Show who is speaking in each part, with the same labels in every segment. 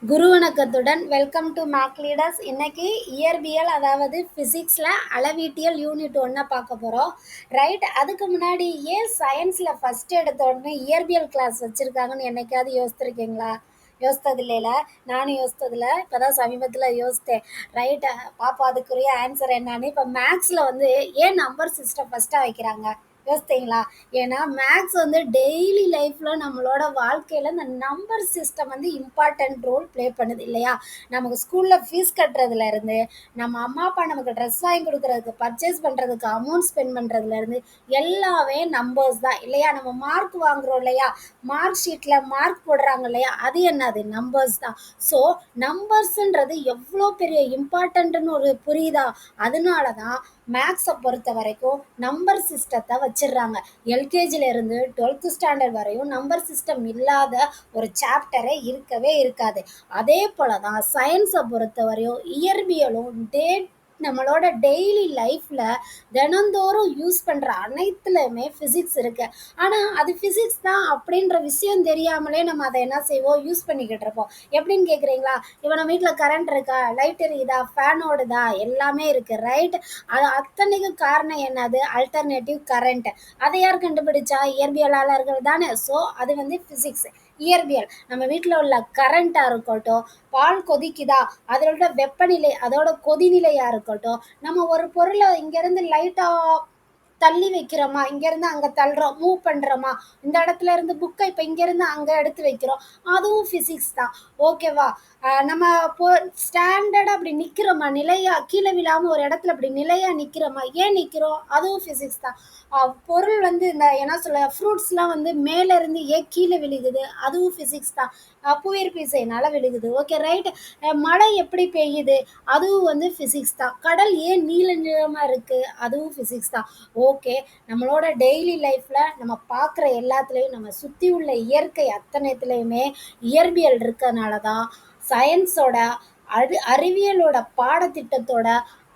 Speaker 1: குரு வணக்கத்துடன் welcome to make leaders. இன்னைக்கு இயற்பியல் அதாவது ஃபிசிக்ஸில் அளவீட்டியல் யூனிட் ஒன்றை பார்க்க போகிறோம். ரைட், அதுக்கு முன்னாடி ஏன் சயின்ஸில் ஃபஸ்ட் எடுத்த உடனே இயற்பியல் கிளாஸ் வச்சுருக்காங்கன்னு என்னைக்காவது யோசித்திருக்கீங்களா? யோசித்தது இல்லைல, நானும் யோசித்ததில்ல, இப்போ தான் சமீபத்தில் யோசித்தேன். ரைட்டு, பாப்பா அதுக்குரிய ஆன்சர் என்னன்னு. இப்போ மேக்ஸில் ஏன் நம்பர் சிஸ்டம் ஃபஸ்ட்டாக வைக்கிறாங்க யோசித்தீங்களா? ஏன்னா மேக்ஸ் டெய்லி லைஃப்பில் நம்மளோட வாழ்க்கையில் இந்த number system important role play பண்ணுது இல்லையா? நமக்கு ஸ்கூலில் ஃபீஸ் கட்டுறதுலேருந்து, நம்ம அம்மா அப்பா நமக்கு ட்ரெஸ் வாங்கி கொடுக்குறதுக்கு, பர்ச்சேஸ் பண்ணுறதுக்கு, அமௌண்ட் ஸ்பெண்ட் பண்ணுறதுலேருந்து எல்லாமே நம்பர்ஸ் தான் இல்லையா? நம்ம மார்க் வாங்குகிறோம் இல்லையா? மார்க் ஷீட்டில் மார்க் போடுறாங்க இல்லையா? அது என்னது? நம்பர்ஸ் தான். ஸோ நம்பர்ஸுன்றது எவ்வளோ பெரிய இம்பார்ட்டன்ட்னு புரியுதா? அதனால தான் மேக்ஸை பொறுத்த வரைக்கும் நம்பர் சிஸ்டத்தை வச்சிடுறாங்க. எல்கேஜிலேருந்து 12th ஸ்டாண்டர்ட் வரையும் நம்பர் சிஸ்டம் இல்லாத ஒரு சாப்டரே இருக்கவே இருக்காது. அதே போல தான் சயின்ஸை பொறுத்த வரையும் இயற்பியலும் நம்மளோட டெய்லி லைஃப்பில் தினந்தோறும் யூஸ் பண்ணுற அனைத்துலையுமே ஃபிசிக்ஸ் இருக்குது. ஆனால் அது ஃபிசிக்ஸ் தான் அப்படின்ற விஷயம் தெரியாமலே நம்ம அதை என்ன செய்வோம், யூஸ் பண்ணிக்கிட்டு இருப்போம். எப்படின்னு கேட்குறீங்களா? இப்போ நம்ம வீட்டில் கரண்ட் இருக்கா, லைட் எரியுதா, ஃபேன் ஓடுதா, எல்லாமே இருக்குது. ரைட், அது அத்தனைக்கு காரணம் என்னது? Alternative current. அதை யார் கண்டுபிடிச்சா? இயற்பியலாளர்கள் தானே. ஸோ அது ஃபிசிக்ஸ், இயற்பியல். நம்ம வீட்டில் உள்ள கரண்ட்டாக இருக்கட்டும், பால் கொதிக்குதா, அதோட வெப்பநிலை, அதோட கொதிநிலையாக இருக்கட்டும், நம்ம ஒரு பொருளை இங்கேருந்து லைட்டாக தள்ளி வைக்கிறோமா, இங்கேருந்து அங்கே தள்ளுறோம், மூவ் பண்ணுறோமா, இந்த இடத்துல இருந்து புக்கை இப்போ இங்கேருந்து அங்கே எடுத்து வைக்கிறோம், அதுவும் ஃபிசிக்ஸ் தான். ஓகேவா? நம்ம ஸ்டாண்டர்டாக அப்படி நிற்கிறோமா, நிலையாக கீழே விழாமல் ஒரு இடத்துல அப்படி நிலையாக நிற்கிறோமா, ஏன் நிற்கிறோம், அதுவும் ஃபிசிக்ஸ் தான். பொருள் இந்த என்ன சொல்ல, ஃப்ரூட்ஸ்லாம் மேலேருந்து ஏன் கீழே விழுகுது, அதுவும் ஃபிசிக்ஸ் தான். புவியீர்ப்பு விசையினால விழுகுது. Okay, right. மழை எப்படி பெய்யுது, அதுவும் ஃபிசிக்ஸ் தான். கடல் ஏன் நீல நிறமாக இருக்குது, அதுவும் ஃபிசிக்ஸ் தான். ஓகே, நம்மளோட டெய்லி லைஃப்பில் நம்ம பார்க்குற எல்லாத்துலேயும், நம்ம சுற்றி உள்ள இயற்கை அத்தனைத்துலேயுமே இயற்பியல் இருக்கிறதுனால தான் சயின்ஸோட அறிவியலோட பாடத்திட்டத்தோட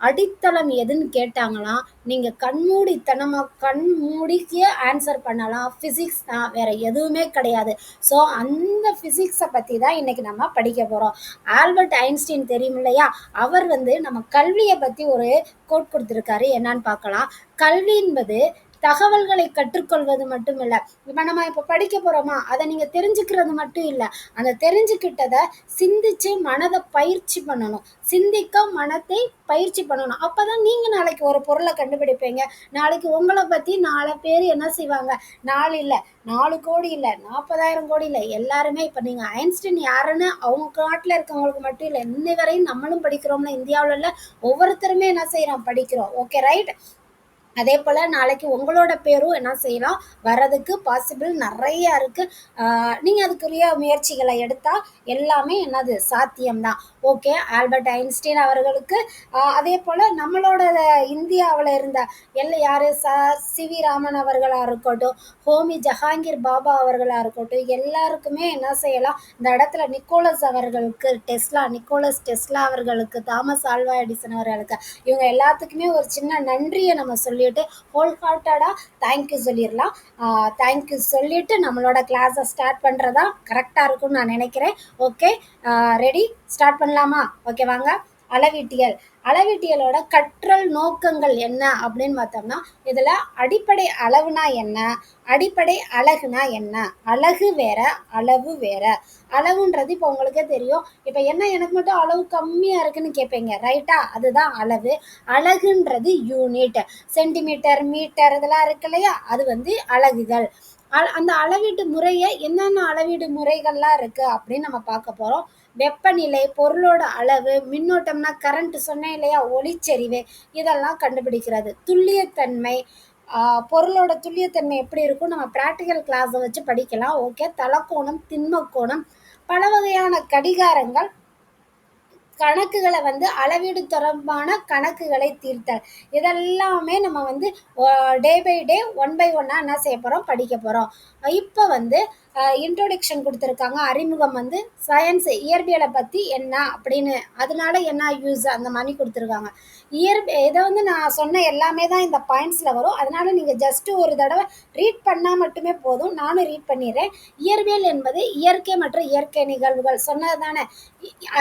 Speaker 1: அடித்தளம் எதுன்னு கேட்டாங்கன்னா, நீங்கள் கண் மூடிக்கே ஆன்சர் பண்ணலாம், ஃபிசிக்ஸ் தான், வேறு எதுவுமே கிடையாது. ஸோ அந்த ஃபிசிக்ஸை பற்றி தான் இன்றைக்கி நம்ம படிக்க போகிறோம். ஆல்பர்ட் ஐன்ஸ்டீன் தெரியும் இல்லையா? அவர் நம்ம கல்வியை பற்றி ஒரு கோட் கொடுத்துருக்காரு. என்னன்னு பார்க்கலாம். கல்வி என்பது தகவல்களை கற்றுக்கொள்வது மட்டும் இல்லை. நம்ம இப்போ படிக்க போகிறோமா, அதை நீங்கள் தெரிஞ்சுக்கிறது மட்டும் இல்லை, அந்த தெரிஞ்சுக்கிட்டதை சிந்திச்சு மனதை பயிற்சி பண்ணணும். சிந்திக்க மனத்தை பயிற்சி பண்ணணும். அப்போ தான் நீங்கள் நாளைக்கு ஒரு பொருளை கண்டுபிடிப்பீங்க. நாளைக்கு உங்களை பற்றி 4 பேர் என்ன செய்வாங்க? 4 இல்லை, 4 கோடி இல்லை, 40,000 கோடி இல்லை, எல்லாருமே இப்போ நீங்கள் ஐன்ஸ்டீன் யாருன்னு அவங்க நாட்டில் இருக்கவங்களுக்கு மட்டும் இல்லை, இன்னை வரையும் நம்மளும் படிக்கிறோம்ல, இந்தியாவில் உள்ள ஒவ்வொருத்தருமே என்ன செய்கிறோம், படிக்கிறோம். Okay, right. அதே போல் நாளைக்கு உங்களோட பேரும் என்ன செய்யலாம், வர்றதுக்கு பாசிபிள் நிறையா இருக்குது. நீங்கள் அதுக்குரிய முயற்சிகளை எடுத்தால் எல்லாமே என்னது, சாத்தியம்தான். ஓகே, ஆல்பர்ட் ஐன்ஸ்டீன் அவர்களுக்கு அதே போல் நம்மளோட இந்தியாவில் இருந்த யார், சிவி ராமன் அவர்களாக இருக்கட்டும், ஹோமி ஜஹாங்கீர் பாபா அவர்களாக இருக்கட்டும், எல்லாருக்குமே என்ன செய்யலாம், இந்த இடத்துல நிக்கோலஸ் அவர்களுக்கு, நிக்கோலஸ் டெஸ்லா அவர்களுக்கு, தாமஸ் ஆல்வா எடிசன் அவர்களுக்கு, இவங்க எல்லாத்துக்குமே ஒரு சின்ன நன்றியை நம்ம சொல்லிட்டு ஹோல் ஹார்ட்டடாக தேங்க்யூ சொல்லிடலாம். தேங்க்யூ சொல்லிட்டு நம்மளோட கிளாஸை ஸ்டார்ட் பண்ணுறதா கரெக்டாக இருக்கும்னு நான் நினைக்கிறேன். ஓகே, ரெடி, ஸ்டார்ட் பண்ணலாமா? ஓகே, வாங்க. அளவீட்டியலோட கற்றல் நோக்கங்கள் என்ன அப்படின்னு பார்த்தோம்னா, இதில் அடிப்படை அளவுனா என்ன, அடிப்படை அலகுனா என்ன, அலகு வேற, அளவு வேற. அளவுன்றது இப்போ உங்களுக்கே தெரியும். இப்போ என்ன, எனக்கு மட்டும் அளவு கம்மியாக இருக்குன்னு கேட்பீங்க, ரைட்டா? அதுதான் அளவு. அலகுன்றது யூனிட், சென்டிமீட்டர், மீட்டர், இதெல்லாம் இருக்கு இல்லையா? அது அலகுகள். அந்த அளவீட்டு முறையை, என்னென்ன அளவீடு முறைகள்லாம் இருக்குது அப்படின்னு நம்ம பார்க்க போகிறோம். வெப்பநிலை, பொருளோட அளவு, மின்னோட்டம்னா கரண்ட் சொன்னேன் இல்லையா, ஒளிச்செறிவு, இதெல்லாம் கண்டுபிடிக்கிறது. துல்லியத்தன்மை, பொருளோட துல்லியத்தன்மை எப்படி இருக்கும், நம்ம ப்ராக்டிக்கல் கிளாஸை வச்சு படிக்கலாம். ஓகே, தலக்கோணம், திண்மக்கோணம், பல வகையான கடிகாரங்கள், கணக்குகளை அளவீடு தொடர்பான கணக்குகளை தீர்த்தல், இதெல்லாமே நம்ம டே பை டே 1 by 1 என்ன செய்ய போகிறோம், படிக்க போகிறோம். இப்போ இன்ட்ரோடக்ஷன் கொடுத்துருக்காங்க, அறிமுகம் வந்து சயின்ஸ் இயற்பியலை பற்றி என்ன அப்படின்னு, அதனால என்ன யூஸ் அந்த மாதிரி கொடுத்துருக்காங்க. இதை வந்து நான் சொன்ன எல்லாமே தான் இந்த பாயிண்ட்ஸில் வரும். அதனால நீங்கள் ஜஸ்ட்டு ஒரு தடவை ரீட் பண்ணால் மட்டுமே போதும். நானும் ரீட் பண்ணிடுறேன். இயற்பியல் என்பது இயற்கை மற்றும் இயற்கை நிகழ்வுகள் சொன்னது தானே.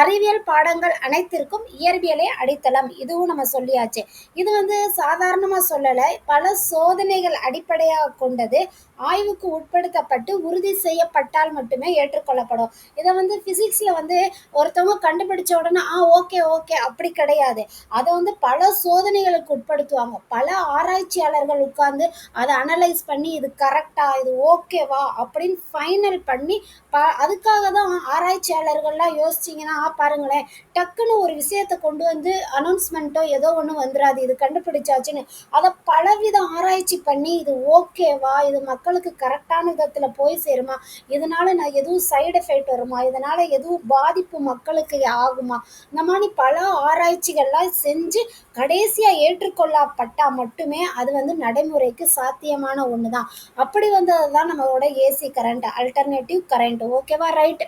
Speaker 1: அறிவியல் பாடங்கள் அனைத்திற்கும் இயற்பியலே அடித்தளம், இதுவும் நம்ம சொல்லியாச்சு. இது வந்து சாதாரணமாக சொல்லலை, பல சோதனைகள் அடிப்படையாக கொண்டது, ஆய்வுக்கு உட்படுத்தப்பட்டு உறுதி செய்யப்பட்டால் மட்டுமே ஏற்றுக்கொள்ளப்படும். இதை வந்து ஃபிசிக்ஸில் வந்து ஒருத்தவங்க கண்டுபிடிச்ச உடனே ஓகே ஓகே அப்படி கிடையாது. அதை வந்து பல சோதனைகளுக்கு உட்படுத்துவாங்க. பல ஆராய்ச்சியாளர்கள் உட்கார்ந்து அதை அனலைஸ் பண்ணி இது கரெக்டா இது ஓகேவா அப்படின்னு ஃபைனல் பண்ணி அதுக்காக தான் ஆராய்ச்சியாளர்கள்லாம் யோசிச்சிங்கன்னா பாருங்களேன், டக்குன்னு ஒரு விஷயத்தை கொண்டு வந்து அனௌன்ஸ்மெண்ட்டோ ஏதோ ஒன்று வந்துடாது, இது கண்டுபிடிச்சாச்சுன்னு. அதை பலவித ஆராய்ச்சி பண்ணி இது ஓகேவா, இது மக்களுக்கு கரெக்டான விதத்தில் போய் சேருமா, இதனால நான் எதுவும் சைடு எஃபெக்ட் வருமா, இதனால எதுவும் பாதிப்பு மக்களுக்கு ஆகுமா, இந்த மாதிரி பல ஆராய்ச்சிகள்லாம் செஞ்சு கடைசியாக ஏற்றுக்கொள்ளப்பட்டால் மட்டுமே அது வந்து நடைமுறைக்கு சாத்தியமான ஒன்று தான். அப்படி வந்தது தான் நம்மளோட ஏசி கரண்ட், அல்டர்னேட்டிவ் கரண்ட். ஓகேவா, ரைட்.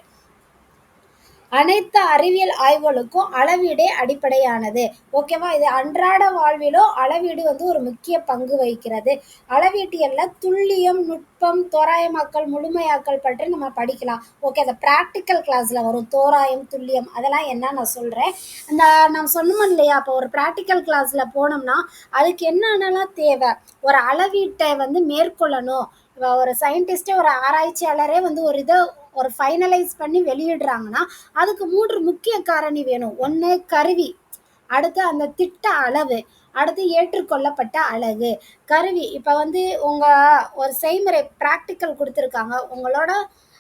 Speaker 1: அனைத்து அறிவியல் ஆய்வுகளுக்கும் அளவீடே அடிப்படையானது. ஓகேவா, இது அன்றாட வாழ்விலோ அளவீடு வந்து ஒரு முக்கிய பங்கு வகிக்கிறது. அளவீட்டியல்ல துல்லியம், நுட்பம், தோராயமாக்கல், முழுமையாக்கல் பற்றி நம்ம படிக்கலாம். ஓகே, அந்த ப்ராக்டிக்கல் கிளாஸில் வரும். தோராயம், துல்லியம் அதெல்லாம் என்ன நான் சொல்கிறேன். இந்த நான் சொன்னோம் இல்லையா, அப்போ ஒரு ப்ராக்டிக்கல் கிளாஸில் போனோம்னா அதுக்கு என்னென்னலாம் தேவை, ஒரு அளவீட்டை வந்து மேற்கொள்ளணும். ஒரு சயின்டிஸ்டே, ஒரு ஆராய்ச்சியாளரே வந்து ஒரு ஃபைனலைஸ் பண்ணி வெளியிடுறாங்கன்னா அதுக்கு 3 முக்கிய காரணி வேணும். ஒன்று கருவி, அடுத்து அந்த திட்ட அளவு, அடுத்து ஏற்றுக்கொள்ளப்பட்ட அலகு. கருவி, இப்போ வந்து உங்கள் ஒரு செய்முறை ப்ராக்டிக்கல் கொடுத்துருக்காங்க, உங்களோட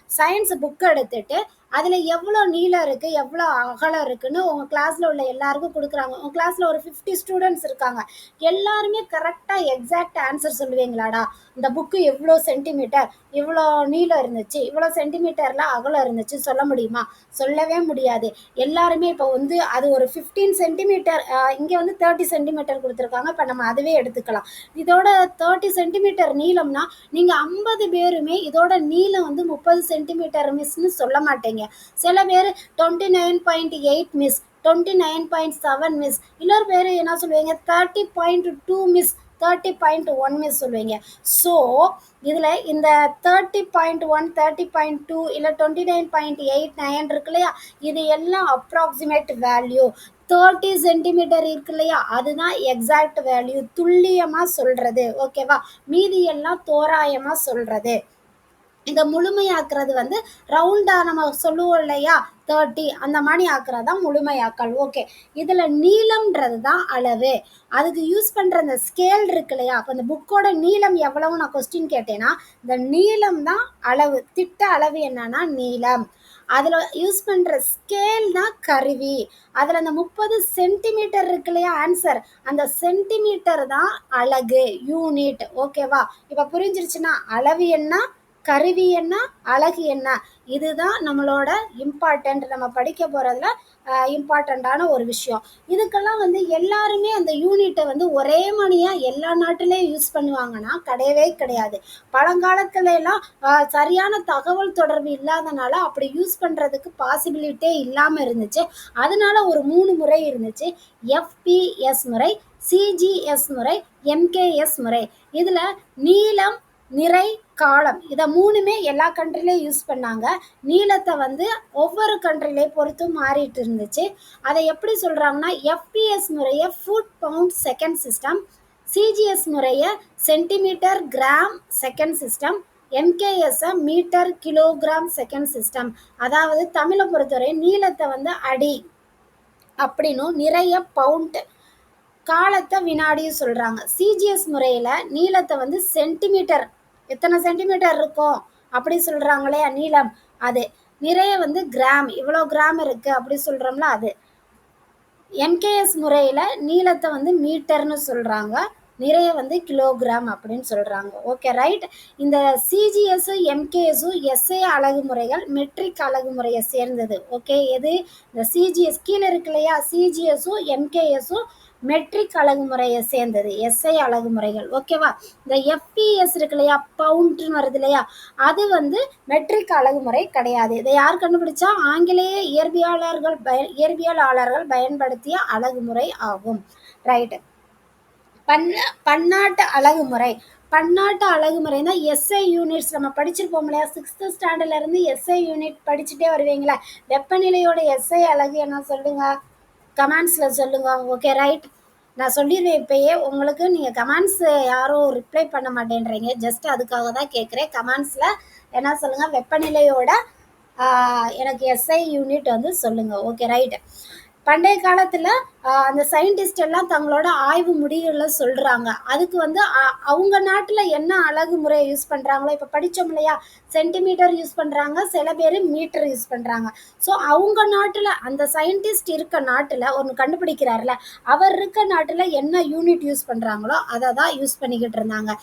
Speaker 1: சயின்ஸ் புக் எடுத்துட்டு அதில் எவ்வளோ நீளம் இருக்குது எவ்வளோ அகலம் இருக்குதுன்னு உங்கள் கிளாஸில் உள்ள எல்லாருக்கும் கொடுக்குறாங்க. உங்கள் கிளாஸில் ஒரு 50 ஸ்டூடெண்ட்ஸ் இருக்காங்க, எல்லாருமே கரெக்டாக எக்ஸாக்ட் ஆன்சர் சொல்லுவீங்களாடா, இந்த புக்கு எவ்வளோ சென்டிமீட்டர் இவ்வளோ நீளம் இருந்துச்சு, இவ்வளோ சென்டிமீட்டரில் அகலம் இருந்துச்சு சொல்ல முடியுமா? சொல்லவே முடியாது. எல்லாருமே இப்போ வந்து அது ஒரு 15 சென்டிமீட்டர், இங்கே வந்து 30 சென்டிமீட்டர் கொடுத்துருக்காங்க, இப்போ நம்ம அதுவே எடுத்துக்கலாம். இதோட 30 சென்டிமீட்டர் நீளம்னா நீங்கள் 50 பேருமே இதோட நீளம் வந்து 30 சென்டிமீட்டர் மிஸ்ன்னு சொல்ல மாட்டீங்க. சில பேர் 29.8 மிஸ், 29.7 மிஸ், இன்னொரு பேர் என்ன சொல்லுவீங்க 30.2 மிஸ், 30.1 மிஸ் சொல்லுவீங்க. ஸோ இதில் இந்த 30.1, 30.2 இல்லை 29.89 இருக்கு இல்லையா, இது எல்லாம் அப்ராக்சிமேட் வேல்யூ. 30 சென்டிமீட்டர் இருக்கு இல்லையா, அதுதான் எக்ஸாக்ட் வேல்யூ, துல்லியமாக சொல்கிறது. ஓகேவா, மீதி எல்லாம் தோராயமாக சொல்கிறது. இதை முழுமையாக்குறது வந்து ரவுண்டாக நம்ம சொல்லுவோம் இல்லையா 30, அந்த மாதிரி ஆக்குறது தான் முழுமையாக்கல். ஓகே, இதில் நீளம்ன்றது தான் அளவு. அதுக்கு யூஸ் பண்ணுற அந்த ஸ்கேல் இருக்கு இல்லையா, அப்போ இந்த புக்கோட நீளம் எவ்வளவு நான் கொஸ்டின் கேட்டேன்னா இந்த நீளம் தான் அளவு, திட்ட அளவு என்னன்னா நீளம். அதில் யூஸ் பண்ணுற ஸ்கேல் தான் கருவி. அதில் அந்த 30 சென்டிமீட்டர் இருக்கு இல்லையா ஆன்சர், அந்த சென்டிமீட்டர் தான் அலகு, யூனிட். ஓகேவா, இப்போ புரிஞ்சிருச்சுன்னா அளவு என்ன, கருவி என்ன, அலகு என்ன, இதுதான் நம்மளோட இம்பார்ட்டண்ட், நம்ம படிக்க போகிறதுல இம்பார்ட்டண்ட்டான ஒரு விஷயம். இதுக்கெல்லாம் வந்து எல்லாருமே அந்த யூனிட்டை வந்து ஒரே மணியாக எல்லா நாட்டிலையும் யூஸ் பண்ணுவாங்கன்னா கிடையவே கிடையாது. பழங்காலத்துல எல்லாம் சரியான தகவல் தொடர்பு இல்லாதனால அப்படி யூஸ் பண்ணுறதுக்கு பாசிபிலிட்டே இல்லாமல் இருந்துச்சு. அதனால ஒரு 3 முறை இருந்துச்சு, எஃபிஎஸ் முறை, சிஜிஎஸ் முறை, எம்கேஎஸ் முறை. இதில் நீளம், நிறை, காலம், இதை 3மே எல்லா கண்ட்ரிலையும் யூஸ் பண்ணாங்க. நீளத்தை வந்து ஒவ்வொரு கண்ட்ரிலையும் பொறுத்து மாறிட்டு இருந்துச்சு. அதை எப்படி சொல்கிறாங்கன்னா எஃபிஎஸ் முறையை foot, pound, second system, CGS முறையை சென்டிமீட்டர், கிராம், செகண்ட் சிஸ்டம், எம்கேஎஸ்ஸை மீட்டர், கிலோகிராம், செகண்ட் சிஸ்டம். அதாவது தமிழை பொறுத்தவரை நீளத்தை வந்து அடி அப்படின்னும், நிறைய பவுண்ட், காலத்தை வினாடியும் சொல்கிறாங்க. சிஜிஎஸ் முறையில் நீளத்தை வந்து சென்டிமீட்டர், எத்தனை சென்டிமீட்டர் இருக்கும் அப்படி சொல்கிறாங்களே நீளம், அது. நிறைய வந்து கிராம், இவ்வளோ கிராம் இருக்குது அப்படி சொல்கிறோம்ல அது. எம்கேஎஸ் முறையில் நீளத்தை வந்து மீட்டர்னு சொல்கிறாங்க, நிறைய வந்து கிலோகிராம் அப்படின்னு சொல்கிறாங்க. Okay, right. இந்த சிஜிஎஸும் எம்கேஎஸும் எஸ்ஏ அலகு முறைகள் மெட்ரிக் அலகு முறையை சேர்ந்தது. ஓகே, எது இந்த சிஜிஎஸ் கீழே இருக்கு இல்லையா, சிஜிஎஸும் எம்கேஎஸும் மெட்ரிக் அழகுமுறையை சேர்ந்தது எஸ்ஐ அழகுமுறைகள். ஓகேவா? இந்த எஃப்பிஎஸ் இருக்கு இல்லையா, பவுண்ட்னு வருது இல்லையா, அது வந்து மெட்ரிக் அழகுமுறை கிடையாது. இதை யார் கண்டுபிடிச்சா? ஆங்கிலேய இயற்பியலாளர்கள் பயன்படுத்திய அழகுமுறை ஆகும். ரைட். பன்னாட்டு அழகுமுறை. பன்னாட்டு அழகுமுறைனா எஸ்ஐ யூனிட்ஸ் நம்ம படிச்சிருப்போம் இல்லையா, 6th ஸ்டாண்டர்ட்ல இருந்து எஸ்ஐ யூனிட் படிச்சுட்டே வருவீங்களா, வெப்பநிலையோட எஸ்ஐ அழகு என்ன சொல்லுங்க, கமெண்ட்ஸ்ல சொல்லுங்க. Okay right. நான் சொல்லிடுவேன் இப்பயே உங்களுக்கு. நீங்கள் கமெண்ட்ஸ் யாரும் ரிப்ளை பண்ண மாட்டேன்றீங்க, ஜஸ்ட் அதுக்காக தான் கேட்குறேன். கமெண்ட்ஸில் என்ன சொல்லுங்கள், வெப்பநிலையோட எனக்கு எஸ்ஐ யூனிட் வந்து சொல்லுங்கள். Okay right. பண்டைய காலத்தில் அந்த சயின்டிஸ்ட் எல்லாம் தங்களோட ஆய்வு முடிவுகளை சொல்கிறாங்க. அதுக்கு வந்து அவங்க நாட்டில் என்ன அழகு முறையை யூஸ் பண்ணுறாங்களோ, இப்போ படித்தோம் இல்லையா, சென்டிமீட்டர் யூஸ் பண்ணுறாங்க, சில பேர் மீட்டர் யூஸ் பண்ணுறாங்க. ஸோ அவங்க நாட்டில் அந்த சயின்டிஸ்ட் இருக்க நாட்டில் ஒன்று கண்டுபிடிக்கிறார்ல, அவர் இருக்க நாட்டில் என்ன யூனிட் யூஸ் பண்ணுறாங்களோ அதை தான் யூஸ் பண்ணிக்கிட்டு இருந்தாங்க.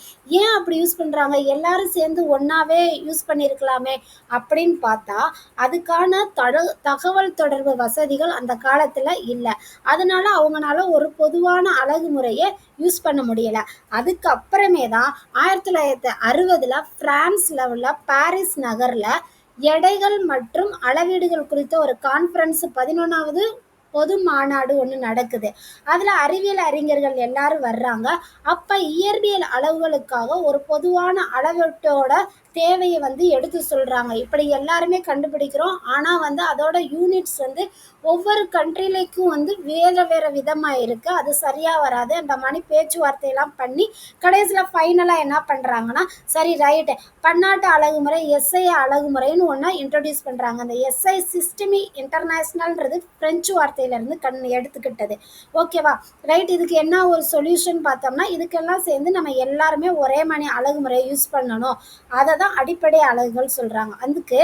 Speaker 1: ஏன் அப்படி யூஸ் பண்ணுறாங்க? எல்லாரும் சேர்ந்து ஒன்றாவே யூஸ் பண்ணியிருக்கலாமே அப்படின்னு பார்த்தா, அதுக்கான தகவல் தொடர்பு வசதிகள் அந்த காலத்தில் இல்லை. அதனால அவங்களால ஒரு பொதுவான அழகு முறையை யூஸ் பண்ண முடியல. அதுக்கப்புறமே தான் 1960 பிரான்ஸ்ல உள்ள பாரிஸ் நகர்ல எடைகள் மற்றும் அளவீடுகள் குறித்த ஒரு கான்ஃபரன்ஸ் 11வது பொது மாநாடு ஒன்று நடக்குது. அதில் அறிவியல் அறிஞர்கள் எல்லாரும் வர்றாங்க. அப்போ இயற்பியல் அளவுகளுக்காக ஒரு பொதுவான அளவீட்டோட தேவையை வந்து எடுத்து சொல்கிறாங்க. இப்படி எல்லாருமே கண்டுபிடிக்கிறோம், ஆனால் வந்து அதோட யூனிட்ஸ் வந்து ஒவ்வொரு கண்ட்ரிலைக்கும் வந்து வேறு வேறு விதமாக இருக்குது, அது சரியாக வராது. அந்த மாதிரி பேச்சுவார்த்தையெல்லாம் பண்ணி கடைசியில் ஃபைனலாக என்ன பண்ணுறாங்கன்னா, சரி ரைட்டு, பன்னாட்டு அழகுமுறை எஸ்ஐ அழகுமுறைன்னு ஒன்று இன்ட்ரடியூஸ் பண்ணுறாங்க. அந்த எஸ்ஐ சிஸ்டமி இன்டர்நேஷ்னல்ன்றது ஃப்ரெஞ்சு வார்த்தையிலேருந்து எடுத்துக்கிட்டது. ஓகேவா ரைட். இதுக்கு என்ன ஒரு சொல்யூஷன் பார்த்தோம்னா, இதுக்கெல்லாம் சேர்ந்து நம்ம எல்லாருமே ஒரே மணி அழகுமுறையை யூஸ் பண்ணணும், அதை தான் அடிப்படை அலகுகள் சொல்கிறாங்க. அதுக்கு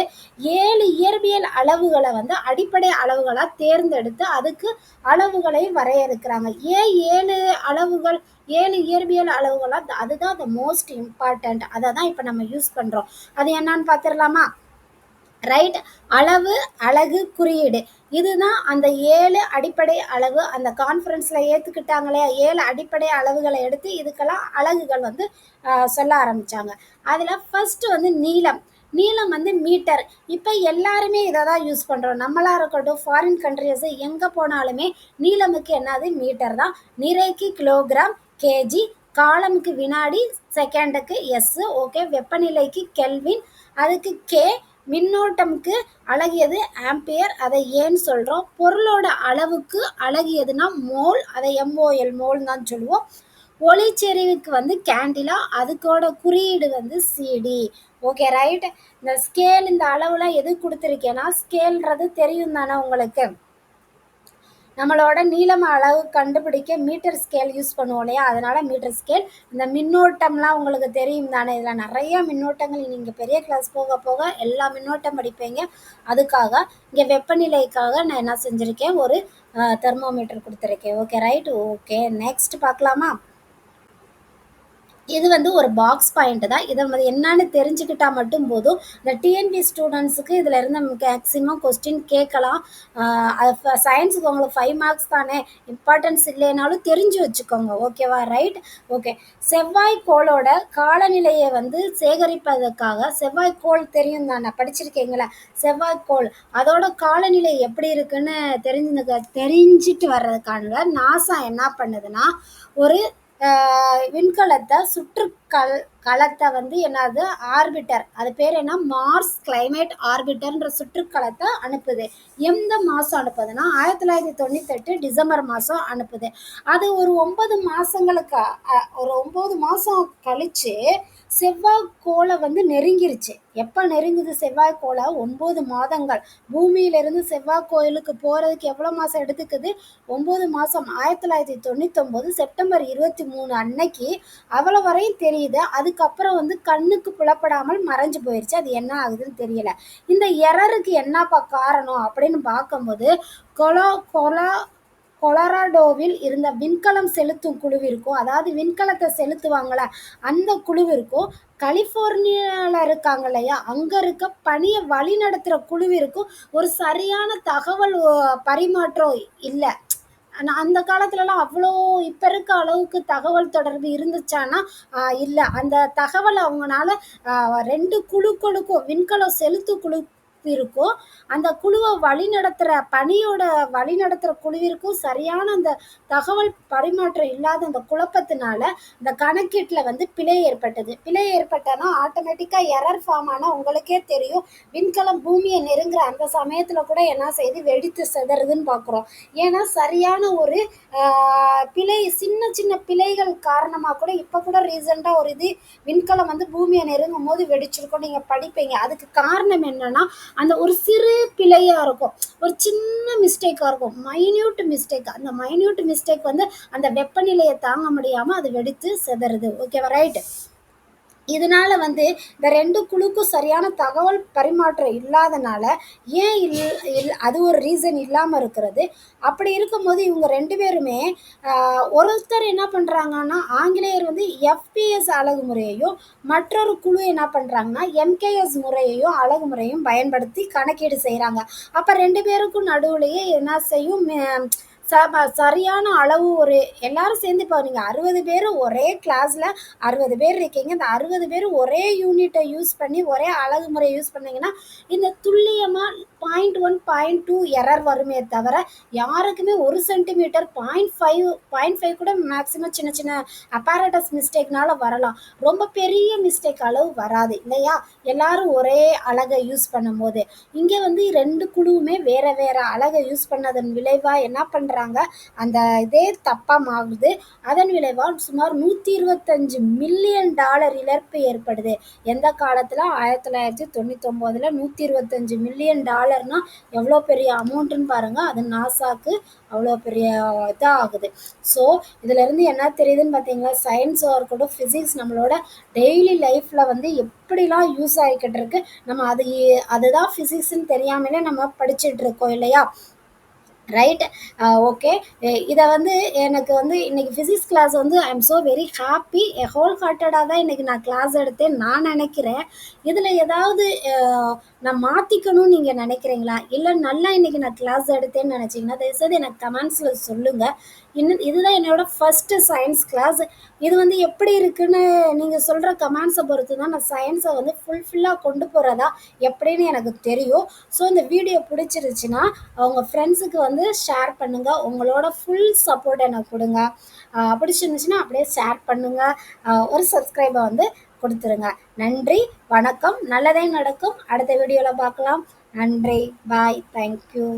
Speaker 1: 7 இயற்பியல் அளவுகளை வந்து அடிப்படை அளவுகளாக தேர்ந்தெடுத்து அதுக்கு அளவுகளை வரையறுக்கிறாங்க. ஏன் 7 அளவுகள், 7 இயற்பியல் அளவுகளாக? அதுதான் த மோஸ்ட் இம்பார்ட்டண்ட். அதை தான் இப்போ நம்ம யூஸ் பண்ணுறோம். அது என்னன்னு பார்த்துடலாமா? ரைட். அளவு, அலகு, குறியீடு, இதுதான் அந்த 7 அடிப்படை அளவு. அந்த கான்ஃபரன்ஸில் ஏற்றுக்கிட்டாங்களே 7 அடிப்படை அளவுகளை எடுத்து இதுக்கெல்லாம் அலகுகள் வந்து சொல்ல ஆரம்பித்தாங்க. அதில் ஃபஸ்ட்டு வந்து நீளம். நீளம் வந்து மீட்டர். இப்போ எல்லாருமே இதை தான் யூஸ் பண்ணுறோம். நம்மளாக இருக்கட்டும், ஃபாரின் கண்ட்ரிஸ் எங்கே போனாலுமே நீளமுக்கு என்னது? மீட்டர் தான். நிறைக்கு கிலோகிராம், கேஜி, காலமுக்கு வினாடி, செகண்டுக்கு எஸ். ஓகே. வெப்பநிலைக்கு கெல்வின், அதுக்கு கே. மின்னோட்டமுக்கு அழகியது ஆம்பியர், அதை ஏன்னு சொல்கிறோம். பொருளோட அளவுக்கு அழகியதுன்னா மோல், அதை MOL மோல் தான் சொல்லுவோம். ஒளிச்செறிவுக்கு வந்து கேண்டிலா, அதுக்கோட குறியீடு வந்து CD. Okay right. இந்த ஸ்கேல், இந்த அளவுலாம் எது கொடுத்துருக்கேன்னா, ஸ்கேல்ன்றது தெரியும் தானே உங்களுக்கு, நம்மளோட நீளம் அளவு கண்டுபிடிக்க மீட்டர் ஸ்கேல் யூஸ் பண்ணுவோம் இல்லையா, அதனால் மீட்டர் ஸ்கேல். இந்த மின்னோட்டம்லாம் உங்களுக்கு தெரியும் தானே, இதில் நிறைய மின்னோட்டங்கள், நீங்கள் பெரிய கிளாஸ் போக போக எல்லா மின்னோட்டம் படிப்பீங்க. அதுக்காக இங்கே வெப்பநிலைக்காக நான் என்ன செஞ்சுருக்கேன், ஒரு தெர்மோமீட்டர் கொடுத்துருக்கேன். Okay right. ஓகே நெக்ஸ்ட் பார்க்கலாமா? இது வந்து ஒரு பாக்ஸ் பாயிண்ட் தான். இதை என்னன்னு தெரிஞ்சுக்கிட்டா மட்டும் போதும். இந்த டிஎன்பி ஸ்டூடெண்ட்ஸுக்கு இதில் இருந்து மேக்ஸிமம் கொஸ்டின் கேட்கலாம். சயின்ஸுக்கு உங்களுக்கு 5 மார்க்ஸ் தானே, இம்பார்ட்டன்ஸ் இல்லைனாலும் தெரிஞ்சு வச்சுக்கோங்க. ஓகேவா ரைட். ஓகே. செவ்வாய்க்கோளோட காலநிலையை வந்து சேகரிப்பதற்காக, செவ்வாய்க்கோள் தெரியும் தானே, படிச்சிருக்கீங்களா? செவ்வாய்க்கோள் அதோட காலநிலை எப்படி இருக்குன்னு தெரிஞ்சிட்டு வர்றதுக்கான நாசா என்ன பண்ணுதுன்னா, ஒரு விண்கலத்தை சுற்றுக்கலத்தை வந்து என்னது, ஆர்பிட்டர், அது பேர் என்ன, மார்ஸ் கிளைமேட் ஆர்பிட்டர்ன்ற சுற்றுக்கலத்தை அனுப்புது. எந்த மாதம் அனுப்புதுன்னா 1998 டிசம்பர் மாதம் அனுப்புது. அது ஒரு 9 மாதங்களுக்கு ஒரு 9 மாதம் கழித்து செவ்வாய்க்கோளை வந்து நெருங்கிருச்சு. எப்போ நெருங்குது செவ்வாய்க்கோளை? 9 மாதங்கள். பூமியிலிருந்து செவ்வாய்க்கோளுக்கு போகிறதுக்கு எவ்வளோ மாதம் எடுத்துக்குது? 9 மாதம். 1999 செப்டம்பர் 23 அன்னைக்கு அவ்வளோ வரையும் தெரியுது. அதுக்கப்புறம் வந்து கண்ணுக்கு புலப்படாமல் மறைஞ்சு போயிடுச்சு. அது என்ன ஆகுதுன்னு தெரியல. இந்த எரருக்கு என்னப்பா காரணம் அப்படின்னு பார்க்கும்போது, கொலராடோவில் இருந்த விண்கலம் செலுத்தும் குழுவிற்கும், அதாவது விண்கலத்தை செலுத்துவாங்கள அந்த குழுவிற்கும், கலிஃபோர்னியாவில் இருக்காங்க இல்லையா, அங்கே இருக்க பணியை வழி நடத்துகிற குழுவிற்கும் ஒரு சரியான தகவல் பரிமாற்றம் இல்லை. அந்த காலத்துலலாம் அவ்வளோ இப்ப இருக்க அளவுக்கு தகவல் தொடர்பு இருந்துச்சான்னா, இல்ல. அந்த தகவல் அவங்கனால 2 குழுக்களுக்கும் விண்கலம் செலுத்து குழு இருக்கும். அந்த குழுவ வழிநடத்துற பணியோட வழிநடத்துற குழுவிற்கும் சரியான அந்த தகவல் பரிமாற்றம் இல்லாத அந்த குழப்பத்தினால, இந்த கணக்கீட்டுல வந்து பிழை ஏற்பட்டது. பிழை ஏற்பட்டனா ஆட்டோமேட்டிக்கா எரர் ஃபார்ம் ஆனா உங்களுக்கே தெரியும். விண்கலம் பூமிய நெருங்குற அந்த சமயத்துல கூட என்ன செய்யுது? வெடித்து சிதறுதுன்னு பார்க்குறோம். ஏன்னா, சரியான ஒரு பிழை சின்ன சின்ன பிழைகள் காரணமா கூட இப்ப கூட ரீசெண்டா ஒரு இது விண்கலம் வந்து பூமிய நெருங்கும்போது வெடிச்சிருக்கும். நீங்க படிப்பீங்க. அதுக்கு காரணம் என்னன்னா, அந்த ஒரு சிறு பிழையா இருக்கும். ஒரு சின்ன மிஸ்டேக்கா இருக்கும். Minute mistake. அந்த மைன்யூட் மிஸ்டேக் வந்து அந்த வெப்பநிலைய தாங்க முடியாம அது வெடித்து சிதறுது. ஓகேவா? ரைட். இதனால வந்து இந்த 2 குழுக்கும் சரியான தகவல் பரிமாற்றம் இல்லாதனால, ஏன் அது ஒரு ரீசன் இல்லாம இருக்கிறது. அப்படி இருக்கும்போது இவங்க 2 பேருமே அ ஒருத்தர் என்ன பண்றாங்கன்னா, ஆங்கிலேயர் வந்து எஃப்பிஎஸ் அலகுமுறையையும், மற்றொரு குழு என்ன பண்றாங்கன்னா, எம்கேஎஸ் முறையையும் அலகுமுறையும் பயன்படுத்தி கணக்கீடு செய்றாங்க. அப்ப 2 பேருக்கும் நடுவுலயே என்ன செய்யும் சரியான அளவு ஒரு எல்லாரும் சேர்ந்து இப்போ நீங்க 60 பேரு ஒரே கிளாஸ்ல 60 பேர் இருக்கீங்க. இந்த 60 பேரும் ஒரே யூனிட்ட யூஸ் பண்ணி, ஒரே அலகுமுறைய யூஸ் பண்ணீங்கன்னா, இந்த துல்லியமா 0.1, 0.2 எரர் வருமே தவிர, யாருக்குமே 1 சென்டிமீட்டர் 0.5 கூட மேக்ஸிமம் சின்ன சின்ன அப்பேரட்டஸ் மிஸ்டேக்னால வரலாம். ரொம்ப பெரிய மிஸ்டேக் அளவு வராது இல்லையா? எல்லாரும் ஒரே அலக யூஸ் பண்ணும்போது. இங்க வந்து 2 குழுவுமே வேற வேற அலக யூஸ் பண்ணதன் விளைவா என்ன பண்றாங்க, அந்த இதே தப்பா மாறுது. அதன் விளைவா சுமார் $125 மில்லியன் இழப்பு ஏற்படுது. எந்த காலத்துல 1999ல $125 மில்லியன் எவ்வளோ பெரிய அமௌண்ட்டுன்னு பாருங்க. அது நாசாக்கு அவ்வளோ பெரிய இதா ஆகுது. ஸோ இதுல இருந்து என்ன தெரியுதுன்னு பார்த்தீங்களா? சயின்ஸா இருக்கட்டும், ஃபிசிக்ஸ் நம்மளோட டெய்லி லைஃப்ல வந்து எப்படிலாம் யூஸ் ஆகிக்கிட்டு இருக்கு. நம்ம அதுதான் ஃபிசிக்ஸ்ன்னு தெரியாமலே நம்ம படிச்சுட்டு இருக்கோம் இல்லையா? ரைட். ஓகே. இதை வந்து எனக்கு வந்து இன்னைக்கு ஃபிசிக்ஸ் கிளாஸ் வந்து I am so very happy. Whole ஹார்ட்டடாக தான் இன்னைக்கு நான் கிளாஸ் எடுத்தேன் நான் நினைக்கிறேன். இதில் ஏதாவது நான் மாற்றிக்கணும்னு நீங்கள் நினைக்கிறீங்களா? இல்லை நல்லா இன்னைக்கு நான் கிளாஸ் எடுத்தேன்னு நினச்சிங்கன்னா தயவுசெய்து எனக்கு கமெண்ட்ஸில் சொல்லுங்கள். இன்னும் இதுதான் என்னோட ஃபஸ்ட்டு சயின்ஸ் கிளாஸ். இது வந்து எப்படி இருக்குன்னு நீங்கள் சொல்கிற கமெண்ட்ஸை பொறுத்து தான் நான் சயின்ஸை வந்து ஃபுல்லாக கொண்டு போகிறதா எப்படின்னு எனக்கு தெரியும். ஸோ இந்த வீடியோ பிடிச்சிருச்சுன்னா அவங்க ஃப்ரெண்ட்ஸுக்கு வந்து ஷேர் பண்ணுங்கள். உங்களோட ஃபுல் சப்போர்ட் எனக்கு கொடுங்க. பிடிச்சிருந்துச்சுன்னா அப்படியே ஷேர் பண்ணுங்கள். ஒரு சப்ஸ்கிரைபை வந்து கொடுத்துருங்க. நன்றி, வணக்கம். நல்லதே நடக்கும். அடுத்த வீடியோவில் பார்க்கலாம். நன்றி, பாய், தேங்க்யூ.